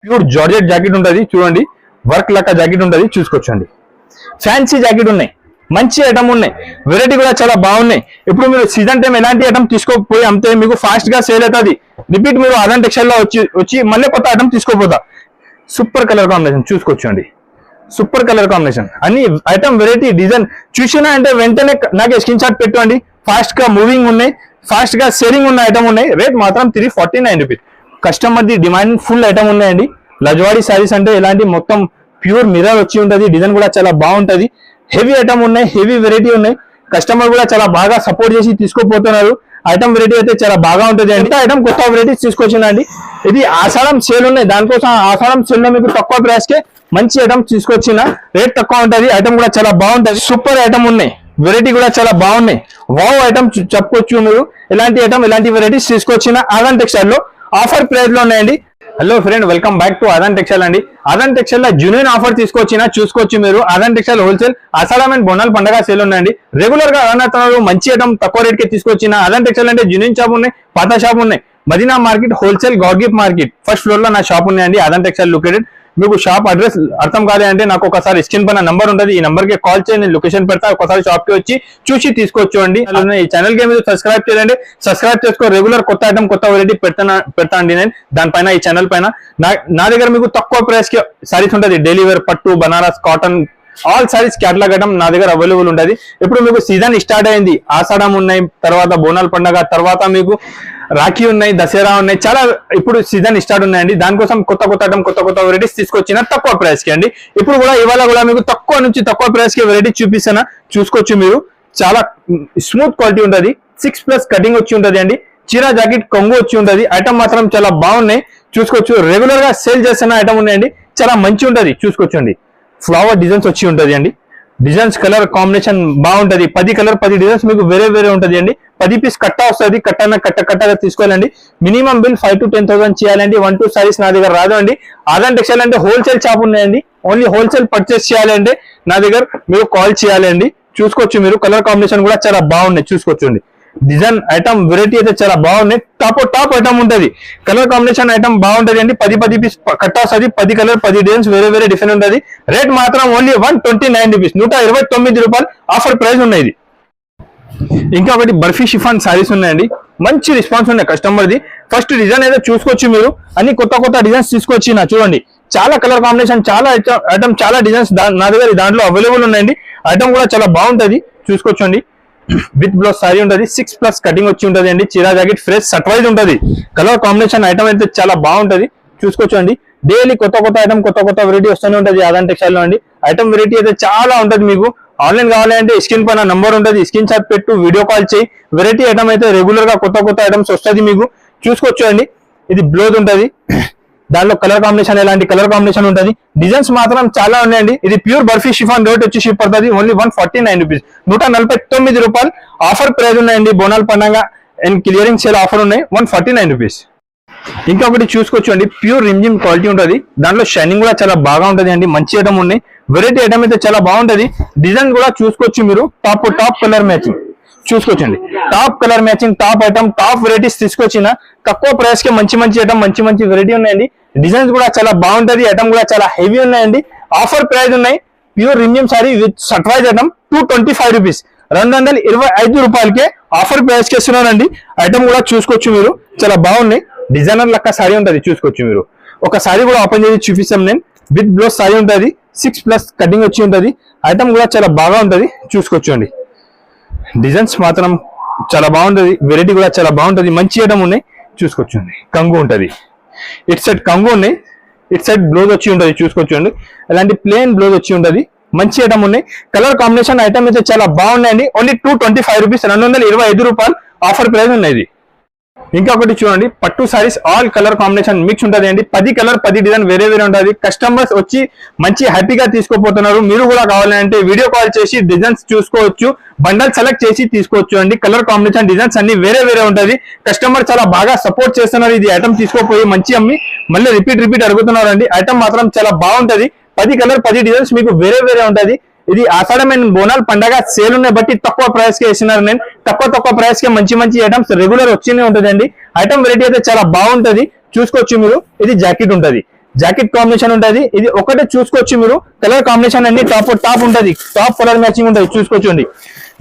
Pure georgette jacket ఉంటుంది చూడండి, work లెక్క జాకెట్ ఉంటుంది చూసుకోవచ్చండి. ఫ్యాన్సీ జాకెట్ ఉన్నాయి, మంచి ఐటమ్ ఉన్నాయి, వెరైటీ కూడా చాలా బాగున్నాయి. ఇప్పుడు మీరు సీజన్ టైం ఎలాంటి ఐటమ్ తీసుకోపోయి అమ్మితే మీకు ఫాస్ట్ గా సేల్ అవుతుంది. రిపీట్ మీరు ఆదాన్ టెక్స్టైల్ లో వచ్చి మళ్ళీ కొత్త ఐటమ్ తీసుకోపోతా. సూపర్ కలర్ కాంబినేషన్ చూసుకోవచ్చండి, సూపర్ కలర్ కాంబినేషన్. అన్ని ఐటమ్ వెరైటీ డిజైన్ చూసినా అంటే వెంటనే నాకు స్క్రీన్ షాట్ పెట్టండి. ఫాస్ట్ గా మూవింగ్ ఉన్నాయి, ఫాస్ట్ గా సేలింగ్ ఉన్న ఐటమ్ ఉన్నాయి. రేట్ మాత్రం 349 rupees. Customer the demand full item ఉన్నాయండి. లజ్వాడి సారీస్ అంటే ఇలాంటి మొత్తం ప్యూర్ మిర్రర్ వచ్చి ఉంటుంది, డిజైన్ కూడా చాలా బాగుంటది. హెవీ ఐటమ్ ఉన్నాయి, హెవీ వెరైటీ ఉన్నాయి. కస్టమర్ కూడా చాలా బాగా సపోర్ట్ చేసి తీసుకుపోతున్నారు. ఐటమ్ వెరైటీ అయితే చాలా బాగా ఉంటుంది అండి. ఐటమ్ కొత్త వెరైటీస్ తీసుకొచ్చిందండి. ఇది ఆషాఢం సేల్ ఉన్నాయి, దానికోసం ఆషాఢం సేల్ లో మీకు తక్కువ ప్రైస్ కే మంచి ఐటమ్ తీసుకొచ్చిన. రేట్ తక్కువ ఉంటుంది, ఐటమ్ కూడా చాలా బాగుంటది. సూపర్ ఐటమ్ ఉన్నాయి, వెరైటీ కూడా చాలా బాగున్నాయి. వావ్ ఐటమ్ చెప్పుకోవచ్చు మీరు. ఇలాంటి ఐటమ్ ఇలాంటి వెరైటీస్ తీసుకొచ్చిన ఆదాన్ టెక్స్టైల్ లో ఆఫర్ ప్రైస్ లో ఉన్నాయండి. Hello friend, welcome back to Aadan textile అండి. ఆదాన్ టెక్స్టైల్ లో జెన్యూన్ ఆఫర్ తీసుకొచ్చినా చూసుకోవచ్చు మీరు. Aadan textile wholesale Ashadham and బోనాల పండుగ సేల్ ఉన్నాయండి. రెగ్యులర్ గా రన్ మంచి ఐటమ్ తక్కువ రేట్ కి తీసుకొచ్చిన ఆదాన్ టెక్స్టైల్ అంటే జెన్యూన్ షాప్ ఉన్నాయి, పాత షాప్ ఉన్నాయి. Madina market wholesale God gift market first floor లో నా షాప్ ఉన్నాయండి. Aadan textile located. మీకు షాప్ అడ్రస్ అర్థం కాదే అంటే నాకు ఒకసారి స్క్రీన్ పైన నంబర్ ఉంటుంది, ఈ నంబర్ కి కాల్ చేయండి, లొకేషన్ పెడతా. ఒకసారి షాప్ కి వచ్చి చూసి తీసుకోవచ్చు అండి. ఈ ఛానల్ కి మీరు సబ్స్క్రైబ్ చేయండి, సబ్స్క్రైబ్ చేసుకో. రెగ్యులర్ కొత్త ఐటమ్ కొత్త వెరైటీ పెడతా అండి నేను దానిపైన, ఈ ఛానల్ పైన. నా దగ్గర మీకు తక్కువ ప్రైస్ కి సారీస్ ఉంటుంది. డైలీ వేర్, పట్టు, Banaras, cotton, all saris catalogue item నా దగ్గర అవైలబుల్ ఉంటుంది. ఇప్పుడు మీకు సీజన్ స్టార్ట్ అయింది, ఆషాఢం ఉన్నాయి, తర్వాత బోనాల పండుగ, తర్వాత మీకు రాఖీ ఉన్నాయి, దసరా ఉన్నాయి, చాలా ఇప్పుడు సీజన్ స్టార్ట్ ఉన్నాయండి. దానికోసం కొత్త ఐటమ్ కొత్త వెరైటీస్ తీసుకొచ్చిన తక్కువ ప్రైస్ కి అండి. ఇప్పుడు కూడా ఇవాళ కూడా మీకు తక్కువ నుంచి తక్కువ ప్రైస్ కి వెరైటీ చూపిస్తాను, చూసుకోవచ్చు మీరు. చాలా స్మూత్ క్వాలిటీ ఉంటుంది, 6+ కటింగ్ వచ్చి ఉంటుంది అండి. చీరా జాకెట్ కొంగు వచ్చి ఉంటుంది. ఐటమ్ మాత్రం చాలా బాగున్నాయి, చూసుకోవచ్చు. రెగ్యులర్ గా సేల్ చేస్తున్న ఐటమ్ ఉన్నాయండి, చాలా మంచి ఉంటుంది, చూసుకోవచ్చండి. ఫ్లవర్ డిజైన్స్ వచ్చి ఉంటుంది అండి. డిజైన్స్ కలర్ కాంబినేషన్ బాగుంటది. 10 కలర్ 10 డిజైన్స్ మీకు వేరే ఉంటుంది అండి. 10 పీస్ కట్ట వస్తుంది, కట్టగా తీసుకోవాలండి. మినిమం బిల్ 5 to 10,000 చేయాలండి. 1-2 సారీస్ నా దగ్గర రాదు అండి. ఆదాన్ టెక్స్టైల్ అంటే హోల్సేల్ షాప్ ఉన్నాయండి. ఓన్లీ హోల్సేల్ పర్చేస్ చేయాలంటే నా దగ్గర మీరు కాల్ చేయాలండి. చూసుకోవచ్చు మీరు. కలర్ కాంబినేషన్ కూడా చాలా బాగున్నాయి, చూసుకోవచ్చు. డిజైన్ ఐటమ్ వెరైటీ అయితే చాలా బాగున్నాయి. టాప్ ఐటమ్ ఉంటుంది. కలర్ కాంబినేషన్ ఐటమ్ బాగుంటది అండి. 10 పీస్ కట్ట వస్తుంది. 10 కలర్ 10 డిజైన్స్ వేరే డిఫరెంట్ ఉంటుంది. రేట్ మాత్రం ఓన్లీ 129 రూపీస్, 129 రూపాయలు ఆఫర్ ప్రైస్ ఉన్నాయి. ఇంకా ఒకటి బర్ఫీ షిఫాన్ సారీస్ ఉన్నాయండి. మంచి రెస్పాన్స్ ఉన్నాయి కస్టమర్ ది. ఫస్ట్ డిజైన్ అయితే చూసుకోవచ్చు మీరు. అన్ని కొత్త డిజైన్స్ తీసుకొచ్చి చూడండి. చాలా కలర్ కాంబినేషన్, చాలా ఐటమ్, చాలా డిజైన్స్ నా దగ్గర దాంట్లో అవైలబుల్ ఉన్నాయండి. ఐటమ్ కూడా చాలా బాగుంటది, చూసుకోవచ్చండి. విత్ బ్లౌజ్ సారీ ఉంటుంది. 6+ కటింగ్ వచ్చి ఉంటుంది అండి. చీరా జాకెట్ ఫ్రెష్ సర్ప్రైజ్ ఉంటుంది. కలర్ కాంబినేషన్ ఐటమ్ అయితే చాలా బాగుంటది, చూసుకోవచ్చు అండి. డైలీ కొత్త ఐటమ్ కొత్త వెరైటీ వస్తూనే ఉంటుంది ఆదాన్ టెక్స్టైల్ లో అండి. ఐటమ్ వెరైటీ అయితే చాలా ఉంటుంది. మీకు ఆన్లైన్ కావాలంటే స్క్రీన్ పైన నంబర్ ఉంటుంది, స్క్రీన్ షాట్ పెట్టు, వీడియో కాల్ చేయి. వెరైటీ ఐటమ్ అయితే రెగ్యులర్ గా కొత్త ఐటమ్స్ వస్తుంది మీకు, చూసుకోవచ్చు అండి. ఇది బ్లౌజ్ ఉంటుంది, దాంట్లో కలర్ కాంబినేషన్ ఎలాంటి కలర్ కాంబినేషన్ ఉంటుంది. డిజైన్స్ మాత్రం చాలా ఉన్నాయండి. ఇది ప్యూర్ బర్ఫీ షిఫాన్. రేట్ వచ్చి షిప్ పడుతుంది ఓన్లీ 149 రూపీస్, 149 రూపాయలు ఆఫర్ ప్రైస్ ఉన్నాయండి. బోనాల పండుగ అండ్ క్లియరింగ్ సేల్ ఆఫర్ ఉన్నాయి, 149 రూపీస్. ఇంకొకటి చూసుకోవచ్చు అండి. ప్యూర్ రిమ్జిమ్ క్వాలిటీ ఉంటుంది. దాంట్లో షైనింగ్ కూడా చాలా బాగా ఉంటుంది అండి. మంచి ఐటమ్ ఉన్నాయి. వెరైటీ ఐటమ్ అయితే చాలా బాగుంటది. డిజైన్ కూడా చూసుకోవచ్చు మీరు. టాప్ కలర్ మ్యాచింగ్ చూసుకోవచ్చండి. Top colour matching, top item, top varieties తీసుకొచ్చిన తక్కువ ప్రైస్ కి మంచి ఐటమ్, మంచి వెరైటీ ఉన్నాయండి. డిజైన్స్ కూడా చాలా బాగుంటది. ఐటమ్ కూడా చాలా హెవీ ఉన్నాయండి. ఆఫర్ ప్రైస్ ఉన్నాయి. Pure Rimjhim sorry with surprise item 225 rupees, 225 రూపాయలకే ఆఫర్ ప్రైస్ కి ఇస్తున్నానండి. ఐటమ్ కూడా చూసుకోవచ్చు మీరు. చాలా బాగున్నాయి. డిజైనర్ లెక్క సారీ ఉంటుంది, చూసుకోవచ్చు మీరు. ఒక సారీ కూడా ఓపెన్ చేసి చూపిస్తాం నేను. విత్ బ్లౌజ్ సారీ ఉంటుంది. 6+ కటింగ్ వచ్చి ఉంటుంది. ఐటమ్ కూడా చాలా బాగా ఉంటుంది, చూసుకోవచ్చు అండి. డిజైన్స్ మాత్రం చాలా బాగుంటది. వెరైటీ కూడా చాలా బాగుంటది. మంచి ఐటమ్ ఉన్నాయి, చూసుకోవచ్చు అండి. కంగు ఉంటుంది. ఇట్ సైడ్ కంగు ఉన్నాయి, ఇట్ సైడ్ బ్లౌజ్ వచ్చి ఉంటుంది, చూసుకోవచ్చు అండి. ఇలాంటి ప్లెయిన్ బ్లౌజ్ వచ్చి ఉంటుంది. మంచి ఐటమ్ ఉన్నాయి. కలర్ కాంబినేషన్ ఐటమ్ అయితే చాలా బాగున్నాయండి. ఓన్లీ 225 రూపీస్, 225 రూపాయలు ఆఫర్ ప్రైస్ ఉన్నాయి. ఇంకొకటి చూడండి. పట్టు saris all colour combination mix ఉంటుంది అండి. 10 కలర్ 10 డిజైన్ వేరే ఉంటుంది. కస్టమర్స్ వచ్చి మంచి హ్యాపీగా తీసుకోపోతున్నారు. మీరు కూడా కావాలంటే వీడియో కాల్ చేసి డిజైన్స్ చూసుకోవచ్చు, బండల్ సెలెక్ట్ చేసి తీసుకోవచ్చు అండి. కలర్ కాంబినేషన్ డిజైన్స్ అన్ని వేరే ఉంటుంది. కస్టమర్ చాలా బాగా సపోర్ట్ చేస్తున్నారు. ఇది ఐటమ్ తీసుకోపోయి మంచి అమ్మి మళ్ళీ రిపీట్ అడుగుతున్నారు అండి. ఐటమ్ మాత్రం చాలా బాగుంటది. 10 కలర్ 10 డిజైన్స్ మీకు వేరే ఉంటుంది. ఇది ఆషాఢం అండ్ బోనాల పండగ సేల్ ఉన్నాయి బట్టి తక్కువ ప్రైస్ కి వేసినారు. నేను తక్కువ ప్రైస్ కి మంచి ఐటమ్స్ రెగ్యులర్ వచ్చినే ఉంటుందండి. ఐటమ్ వెరైటీ అయితే చాలా బాగుంటది, చూసుకోవచ్చు మీరు. ఇది జాకెట్ ఉంటుంది. జాకెట్ కాంబినేషన్ ఉంటది. ఇది ఒకటే చూసుకోవచ్చు మీరు, కలర్ కాంబినేషన్ అన్ని టాప్ ఉంటది, టాప్ కలర్ మ్యాచింగ్ ఉంటది చూసుకోవచ్చండి.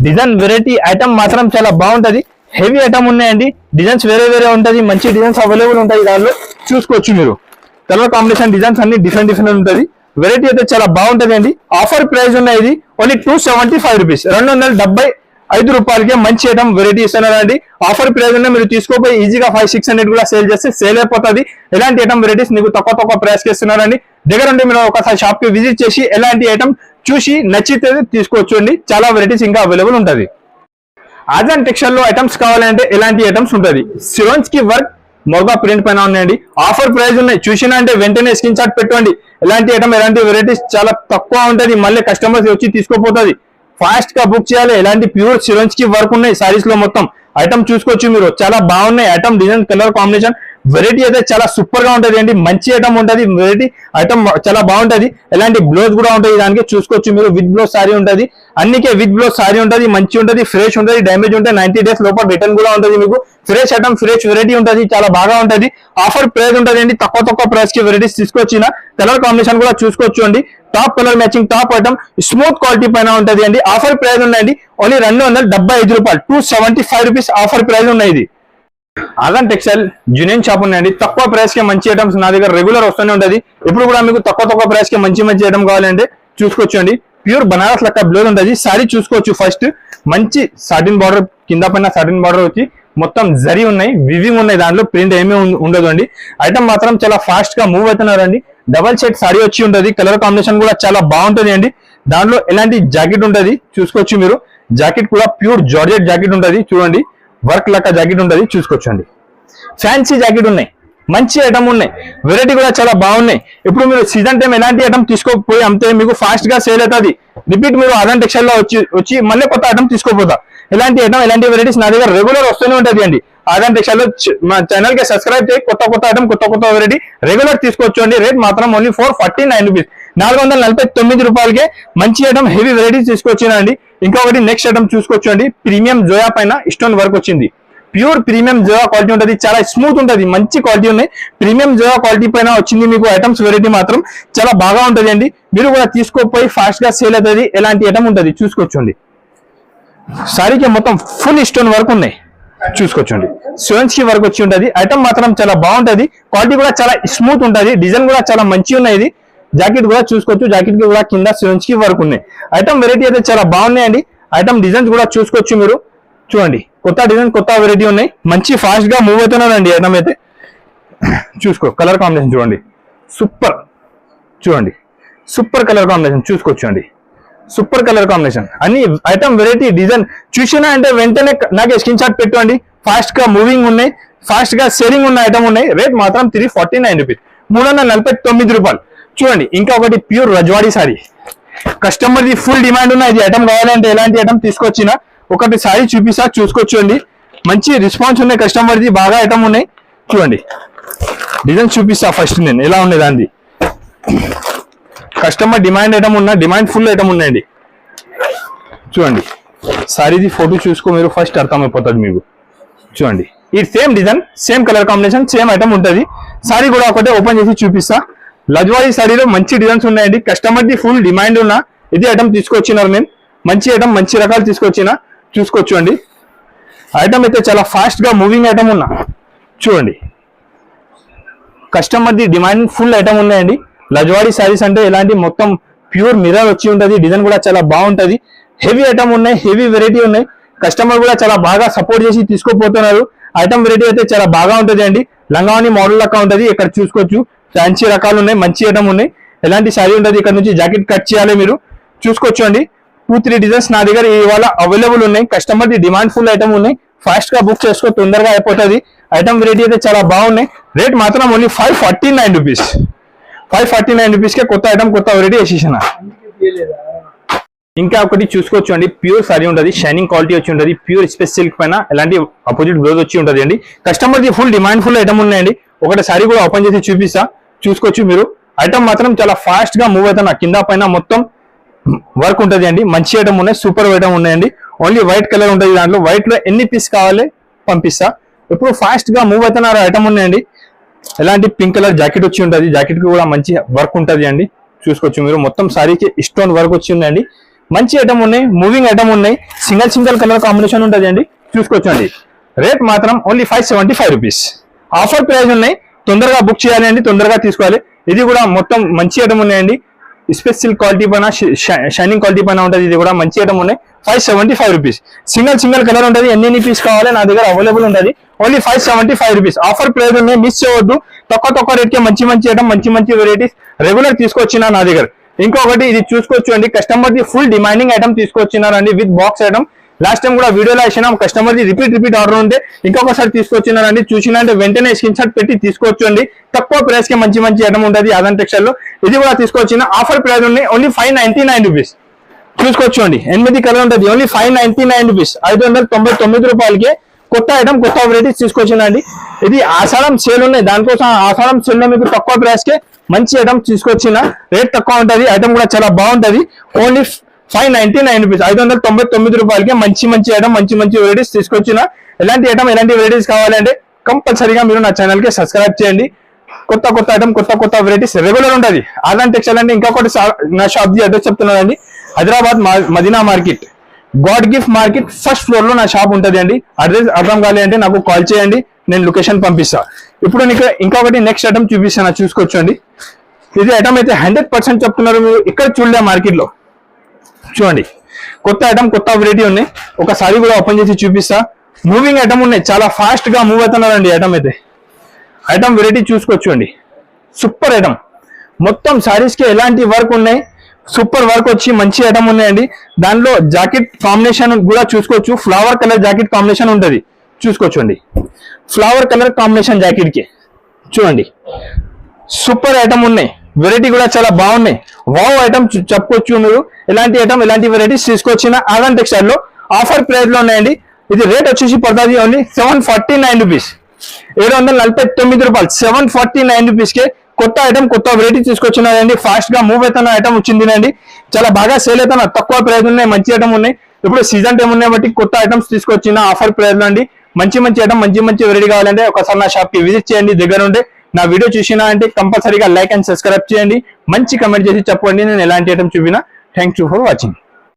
డిజైన్ వెరైటీ ఐటమ్ మాత్రం చాలా బాగుంటది, హెవీ ఐటమ్ ఉన్నాయండి. డిజైన్స్ వేరే ఉంటది, మంచి డిజైన్స్ అవైలబుల్ ఉంటాయి దానిలో చూసుకోవచ్చు మీరు. కలర్ కాంబినేషన్ డిజైన్స్ అన్ని డిఫరెంట్ ఉంటది. వెరైటీ అయితే చాలా బాగుంటది అండి. ఆఫర్ ప్రైస్ ఉన్నాయి, ఇది ఓన్లీ 275 రూపీస్, 275 రూపాయలకే మంచి ఐటమ్ వెరైటీ ఇస్తున్నారండి. ఆఫర్ ప్రైస్ ఉన్నాయి, మీరు తీసుకోపోయి ఈజీగా 500-600 కూడా సేల్ చేస్తే సేల్ అయిపోతుంది. ఎలాంటి ఐటమ్ వెరైటీస్ మీకు తక్కువ ప్రైస్ కి ఇస్తున్నారండి. దగ్గర ఉంటే మీరు ఒకసారి షాప్ కి విజిట్ చేసి ఎలాంటి ఐటమ్ చూసి నచ్చితే తీసుకోవచ్చు అండి. చాలా వెరైటీస్ ఇంకా అవైలబుల్ ఉంటది. ఆజాన్ టెక్స్టైల్ లో ఐటమ్స్ కావాలంటే ఎలాంటి ఐటమ్స్ ఉంటది. సిరోన్స్ కి వర్క్ మొగా ప్రింట్ పైన ఉన్నాయండి. ఆఫర్ ప్రైస్ ఉన్నాయి, చూసినా అంటే వెంటనే స్క్రీన్ షాట్ పెట్టుకోండి. ఎలాంటి ఐటమ్ ఎలాంటి వెరైటీస్ చాలా తక్కువ ఉంటది, మళ్ళీ కస్టమర్స్ వచ్చి తీసుకోపోతుంది. ఫాస్ట్ గా బుక్ చేయాలి. ఎలాంటి ప్యూర్ సిరోన్స్ కి వర్క్ ఉన్నాయి సారీస్ లో మొత్తం ఐటమ్ చూసుకోవచ్చు మీరు. చాలా బాగున్నాయి item, design colour combination variety అయితే చాలా సూపర్ గా ఉంటది అండి. మంచి ఐటమ్ ఉంటది, వెరైటీ ఐటమ్ చాలా బాగుంటది. ఎలాంటి బ్లౌజ్ కూడా ఉంటది దానికి చూసుకోవచ్చు మీరు. విత్ బ్లౌజ్ సారీ ఉంటది, అన్నికే విత్ బ్లౌజ్ సారీ ఉంటది. మంచి ఉంటది, ఫ్రెష్ ఉంటది, డ్యామేజ్ ఉంటే 90 డేస్ లోపల రిటర్న్ కూడా ఉంటది మీకు. ఫ్రెష్ ఐటమ్, ఫ్రెష్ వెరైటీ ఉంటది, చాలా బాగా ఉంటది. ఆఫర్ ప్రైస్ ఉంటది అండి, తక్కువ ప్రైస్ కి వెరైటీస్ తీసుకొచ్చిన. కలర్ కాంబినేషన్ కూడా చూసుకోవచ్చు అండి. Top colour matching top item smooth quality పైన ఉంటది అండి. ఆఫర్ ప్రైస్ ఉన్నాయండి ఓన్లీ 275 రూపాయలు, 275 రూపీస్ ఆఫర్ ప్రైస్ ఉన్నాయి. ఇది ఆజాన్ టెక్స్టైల్ జూనియర్ షాప్ ఉన్నాయండి. తక్కువ ప్రైస్ కి మంచి ఐటమ్స్ నా దగ్గర రెగ్యులర్ వస్తూనే ఉంటది. ఇప్పుడు కూడా మీకు తక్కువ ప్రైస్ కి మంచి ఐటమ్ కావాలంటే చూసుకోవచ్చు అండి. ప్యూర్ బనారస్ లెక్క బ్లౌజ్ ఉంటది. సారీ చూసుకోవచ్చు. ఫస్ట్ మంచి సాటిన్ బార్డర్, కింద పైన సాటిన్ బార్డర్ వచ్చి మొత్తం జరీ ఉన్నాయి, వివింగ్ ఉన్నాయి, దాంట్లో ప్రింట్ ఏమీ ఉండదు అండి. ఐటమ్ మాత్రం చాలా ఫాస్ట్ గా మూవ్ అవుతున్నారండి. డబల్ షేడ్ సారీ వచ్చి ఉంటది. కలర్ కాంబినేషన్ కూడా చాలా బాగుంటది అండి. దాంట్లో ఎలాంటి జాకెట్ ఉంటది చూసుకోవచ్చు మీరు. జాకెట్ కూడా ప్యూర్ జార్జెట్ జాకెట్ ఉంటది, చూడండి వర్క్ లెక్క జాకెట్ ఉంటది చూసుకోవచ్చు అండి. ఫ్యాన్సీ జాకెట్ ఉన్నాయి, మంచి ఐటమ్ ఉన్నాయి, వెరైటీ కూడా చాలా బాగున్నాయి. ఇప్పుడు మీరు సీజన్ టైం ఎలాంటి ఐటమ్ తీసుకోపోయి అమ్మితే మీకు ఫాస్ట్ గా సేల్ అవుతుంది. రిపీట్ మీరు ఆజాన్ టెక్స్టైల్ లో వచ్చి మళ్ళీ కొత్త ఐటమ్ తీసుకోపోతా. ఎలాంటి ఐటమ్ ఎలాంటి వెరైటీస్ నా దగ్గర రెగ్యులర్ వస్తూనే ఉంటది అండి. ఆజాన్ టెక్స్టైల్ లో మా ఛానల్ కి సబ్స్క్రైబ్ చేయి, కొత్త ఐటమ్ కొత్త వెరైటీ రెగ్యులర్ తీసుకోవచ్చు అండి. రేట్ మాత్రం ఓన్లీ 449 రూపీస్, 449 రూపాయలకే మంచి ఐటమ్ హెవీ వెరైటీస్ తీసుకొచ్చినండి. ఇంకొకటి నెక్స్ట్ ఐటమ్ చూసుకోవచ్చు అండి. ప్రీమియం జోయా పైన స్టోన్ వర్క్ వచ్చింది. ప్యూర్ ప్రీమియం జోయా క్వాలిటీ ఉంటది, చాలా స్మూత్ ఉంటది, మంచి క్వాలిటీ ఉన్నాయి. ప్రీమియం జోయా క్వాలిటీ పైన వచ్చింది మీకు ఐటమ్స్ వెరైటీ మాత్రం చాలా బాగా ఉంటది అండి. మీరు కూడా తీసుకోపోయి ఫాస్ట్ గా సేల్ అవుతుంది. ఎలాంటి ఐటమ్ ఉంటది చూసుకోవచ్చండి. సారీకి మొత్తం ఫుల్ స్టోన్ వర్క్ ఉన్నాయి చూసుకోవచ్చండి. స్టోన్స్ కి వర్క్ వచ్చి ఉంటది. ఐటమ్ మాత్రం చాలా బాగుంటది, క్వాలిటీ కూడా చాలా స్మూత్ ఉంటది, డిజైన్ కూడా చాలా మంచి ఉన్నాయి. ఇది జాకెట్ కూడా చూసుకోవచ్చు, జాకెట్ కి కూడా కింద స్టోన్స్ కి వర్క్ ఉన్నాయి. ఐటమ్ వెరైటీ అయితే చాలా బాగున్నాయండి. ఐటమ్ డిజైన్స్ కూడా చూసుకోవచ్చు మీరు. చూడండి కొత్త డిజైన్ కొత్త వెరైటీ ఉన్నాయి, మంచి ఫాస్ట్ గా మూవ్ అవుతున్నారండి. ఐటమ్ అయితే చూసుకో. కలర్ కాంబినేషన్ చూడండి, సూపర్. చూడండి సూపర్ కలర్ కాంబినేషన్ చూసుకోవచ్చు అండి. సూపర్ కలర్ కాంబినేషన్ అన్ని ఐటమ్ వెరైటీ డిజైన్ చూసినా అంటే వెంటనే నాకు స్క్రీన్ షాట్ పెట్టండి. ఫాస్ట్ గా మూవింగ్ ఉన్నాయి, ఫాస్ట్ గా సేలింగ్ ఉన్న ఐటమ్ ఉన్నాయి. రేట్ మాత్రం 349 రూపీస్, 349 రూపాయలు. చూడండి ఇంకా ఒకటి ప్యూర్ రజ్వాడీ సారీ, కస్టమర్ ది ఫుల్ డిమాండ్ ఉన్నాయి. ఇది ఐటమ్ కావాలంటే ఎలాంటి ఐటమ్ తీసుకొచ్చినా ఒకటి సారీ చూపిస్తా చూసుకోవచ్చు అండి. మంచి రెస్పాన్స్ ఉన్నాయి కస్టమర్ ది, బాగా ఐటమ్ ఉన్నాయి. చూడండి డిజైన్ చూపిస్తా ఫస్ట్ నేను ఎలా ఉన్నాయి దాన్ని. కస్టమర్ డిమాండ్ ఐటమ్ ఉన్న డిమాండ్ ఫుల్ ఐటమ్ ఉన్నాయండి. చూడండి సారీది ఫోటో చూసుకో మీరు, ఫస్ట్ అర్థమైపోతుంది మీకు. చూడండి ఈ same design, same colour combination, same item ఉంటుంది. సారీ కూడా ఒకటే ఓపెన్ చేసి చూపిస్తా. లజ్వారీ సారీలో మంచి డిజైన్స్ ఉన్నాయండి. కస్టమర్ ది ఫుల్ డిమాండ్ ఉన్న ఇది ఐటమ్ తీసుకొచ్చినారు నేను. మంచి ఐటమ్, మంచి రకాలు తీసుకొచ్చిన చూసుకోవచ్చు అండి. ఐటమ్ అయితే చాలా ఫాస్ట్ గా మూవింగ్ ఐటమ్ ఉన్నా. చూడండి customer the demand full item ఉన్నాయండి. లజ్వాడీ సారీస్ అంటే ఇలాంటి మొత్తం ప్యూర్ మిర్రర్ వచ్చి ఉంటది, డిజైన్ కూడా చాలా బాగుంటది. హెవీ ఐటమ్ ఉన్నాయి, హెవీ వెరైటీ ఉన్నాయి. కస్టమర్ కూడా చాలా బాగా సపోర్ట్ చేసి తీసుకోపోతున్నారు. ఐటమ్ వెరైటీ అయితే చాలా బాగా ఉంటది అండి. లంగావని మోడల్ లెక్క ఉంటది. ఇక్కడ చూసుకోవచ్చు ఫ్యాన్సీ రకాలు ఉన్నాయి, మంచి ఐటమ్ ఉన్నాయి. ఎలాంటి సారీ ఉంటది. ఇక్కడ నుంచి జాకెట్ కట్ చేయాలి మీరు చూసుకోవచ్చు అండి. 2-3 డిజైన్స్ నా దగ్గర ఇవాళ అవైలబుల్ ఉన్నాయి. Customer the demand full item ఉన్నాయి. ఫాస్ట్ గా బుక్ చేసుకో, తొందరగా అయిపోతుంది. ఐటమ్ వెరైటీ అయితే చాలా బాగున్నాయి. రేట్ మాత్రం ఓన్లీ 549 రూపీస్, 549 రూపీస్ కే కొత్త ఐటమ్ కొత్త వెరైటీ వేసేసిన. ఇంకా ఒకటి చూసుకోవచ్చు అండి. ప్యూర్ సారీ ఉంటుంది, షైనింగ్ క్వాలిటీ వచ్చి ఉంటుంది. ప్యూర్ స్పెస్ సిల్క్ పైన ఎలాంటి అపోజిట్ బ్లౌజ్ వచ్చి ఉంటుంది అండి. కస్టమర్ ది ఫుల్ డిమాండ్ ఫుల్ ఐటమ్ ఉన్నాయండి. ఒకటి సారీ కూడా ఓపెన్ చేసి చూపిస్తా చూసుకోవచ్చు మీరు. ఐటమ్ మాత్రం చాలా ఫాస్ట్ గా మూవ్ అవుతున్నా. కింద పైన మొత్తం వర్క్ ఉంటుంది అండి. మంచి ఐటమ్ ఉన్నాయి, సూపర్ ఐటమ్ ఉన్నాయండి. ఓన్లీ వైట్ కలర్ ఉంటుంది. దాంట్లో వైట్ లో ఎన్ని పీస్ కావాలి పంపిస్తా. ఇప్పుడు ఫాస్ట్ గా మూవ్ అవుతున్నారు ఐటమ్ ఉన్నాయండి. ఎలాంటి పింక్ కలర్ జాకెట్ వచ్చి ఉంటుంది, జాకెట్ కి కూడా మంచి వర్క్ ఉంటుంది అండి. చూసుకోవచ్చు మీరు, మొత్తం సారీకి స్టోన్ వర్క్ వచ్చి ఉందండి. మంచి ఐటమ్ ఉన్నాయి, మూవింగ్ ఐటమ్ ఉన్నాయి, సింగిల్ కలర్ కాంబినేషన్ ఉంటుంది అండి. చూసుకోవచ్చు అండి. రేట్ మాత్రం ఓన్లీ 575 రూపీస్. ఆఫర్ ప్రైస్ ఉన్నాయి, తొందరగా బుక్ చేయాలి అండి, తొందరగా తీసుకోవాలి. ఇది కూడా మొత్తం మంచి ఐటమ్ ఉన్నాయండి, స్పెషల్ క్వాలిటీ పైన షైనింగ్ క్వాలిటీ పైన ఉంటుంది. ఇది కూడా మంచి ఐటమ్ ఉన్నాయి. 575 రూపీస్. సింగిల్ కలర్ ఉంటుంది. ఎన్ని పీస్ కావాలి నా దగ్గర అవైలబుల్ ఉంటుంది. Only 575 rupees. ఆఫర్ ప్రైస్ ఉన్నాయి, మిస్ చేయవద్దు. తక్కువ రేట్ కి మంచి ఐటమ్, మంచి వెరైటీస్ రెగ్యులర్ తీసుకొచ్చినా నా దగ్గర. ఇంకొకటి ఇది చూసుకోవచ్చు అండి, కస్టమర్ ది ఫుల్ డిమాండింగ్ ఐటమ్ తీసుకొచ్చినారండి with box item. Last time కూడా వీడియోలో ఇచ్చినాం, కస్టమర్ ది రిపీట్ ఆర్డర్ ఉంటే ఇంకొకసారి తీసుకొచ్చినారండి. చూసినంటే వెంటనే స్క్రీన్ షాట్ పెట్టి తీసుకోవచ్చు అండి. తక్కువ ప్రైస్ కి మంచి ఐటమ్ ఉంటుంది ఆదాన్ టెక్స్టైల్ లో. ఇది కూడా తీసుకొచ్చిన ఆఫర్ ప్రైస్ ఉన్నాయి, ఓన్లీ 599 రూపీస్. చూసుకోవచ్చు అండి, 8 కలర్ ఉంటుంది, ఓన్లీ 599 రూపీస్. 599 రూపాయలకి కొత్త ఐటమ్, కొత్త వెరైటీస్ తీసుకొచ్చిందండి. ఇది ఆషాఢం సేల్ ఉన్నాయి, దానికోసం ఆషాఢం సేల్ లో మీకు తక్కువ ప్రైస్ కి మంచి ఐటమ్ తీసుకొచ్చిన. రేట్ తక్కువ ఉంటుంది, ఐటమ్ కూడా చాలా బాగుంటది. Only 599 rupees. 599 రూపాయలకి మంచి ఐటమ్, మంచి వెరైటీస్ తీసుకొచ్చిన. ఎలాంటి ఐటమ్, ఎలాంటి వెరైటీస్ కావాలంటే కంపల్సరీగా మీరు నా ఛానల్ కి సబ్స్క్రైబ్ చేయండి. కొత్త ఐటమ్, కొత్త వెరైటీస్ రెగ్యులర్ ఉంటుంది. ఆదాన్ టెక్స్టైల్ అంటే ఇంకొకటి నా షాప్ ది అడ్రస్ చెప్తున్నానండి. Hyderabad Madina market, God gift market first floor లో నా షాప్ ఉంటుంది అండి. అడ్రస్ అర్థం కాలే అంటే నాకు కాల్ చేయండి, నేను లొకేషన్ పంపిస్తా. ఇప్పుడు నీకు ఇంకొకటి నెక్స్ట్ ఐటమ్ చూపిస్తాను, చూసుకోవచ్చు అండి. ఇది ఐటమ్ అయితే 100% చెప్తున్నారు, మీరు ఇక్కడ చూడలే మార్కెట్ లో. చూడండి, కొత్త ఐటమ్, కొత్త వెరైటీ ఉన్నాయి. ఒకసారి కూడా ఓపెన్ చేసి చూపిస్తా. మూవింగ్ ఐటమ్ ఉన్నాయి, చాలా ఫాస్ట్ గా మూవ్ అవుతున్నారండి ఐటమ్ అయితే. ఐటమ్ వెరైటీ చూసుకోవచ్చు అండి, సూపర్ ఐటమ్. మొత్తం సారీస్ కి ఎలాంటి వర్క్ ఉన్నాయి, సూపర్ వర్క్ వచ్చి మంచి ఐటమ్ ఉన్నాయండి. దానిలో జాకెట్ కాంబినేషన్ కూడా చూసుకోవచ్చు, ఫ్లవర్ కలర్ జాకెట్ కాంబినేషన్ ఉంటుంది. చూసుకోవచ్చు అండి, ఫ్లవర్ కలర్ కాంబినేషన్ జాకెట్ కి చూడండి, సూపర్ ఐటమ్ ఉన్నాయి. వెరైటీ కూడా చాలా బాగున్నాయి. వావ్ ఐటమ్ చెప్పుకోవచ్చు మీరు. ఎలాంటి ఐటమ్, ఎలాంటి వెరైటీస్ తీసుకొచ్చిన ఆదాన్ టెక్స్టైల్ లో ఆఫర్ ప్రైస్ లో ఉన్నాయండి. ఇది రేట్ వచ్చేసి పడుతుంది ఓన్లీ 749 రూపీస్. 749 రూపాయలు. 749 రూపీస్ కే కొత్త ఐటమ్, కొత్త వెరైటీ తీసుకొచ్చినారండి. ఫాస్ట్ గా మూవ్ అవుతున్న ఐటమ్ వచ్చింది. చాలా బాగా సేల్ అవుతున్న, తక్కువ ప్రైస్ ఉన్నాయి, మంచి ఐటమ్ ఉన్నాయి. ఇప్పుడు సీజన్ టైం ఉన్నాయి బట్టి కొత్త ఐటమ్స్ తీసుకొచ్చిన ఆఫర్ ప్రైస్ లో అండి. మంచి ఐటమ్, మంచి వెరైటీ కావాలంటే ఒకసారి నా షాప్ కి విజిట్ చేయండి. దగ్గర ఉంటే నా వీడియో చూసినా అంటే కంపల్సరీగా లైక్ అండ్ సబ్స్క్రైబ్ చేయండి. మంచి కమెంట్ చేసి చెప్పండి నేను ఎలాంటి ఐటమ్ చూపినా. Thank you for watching.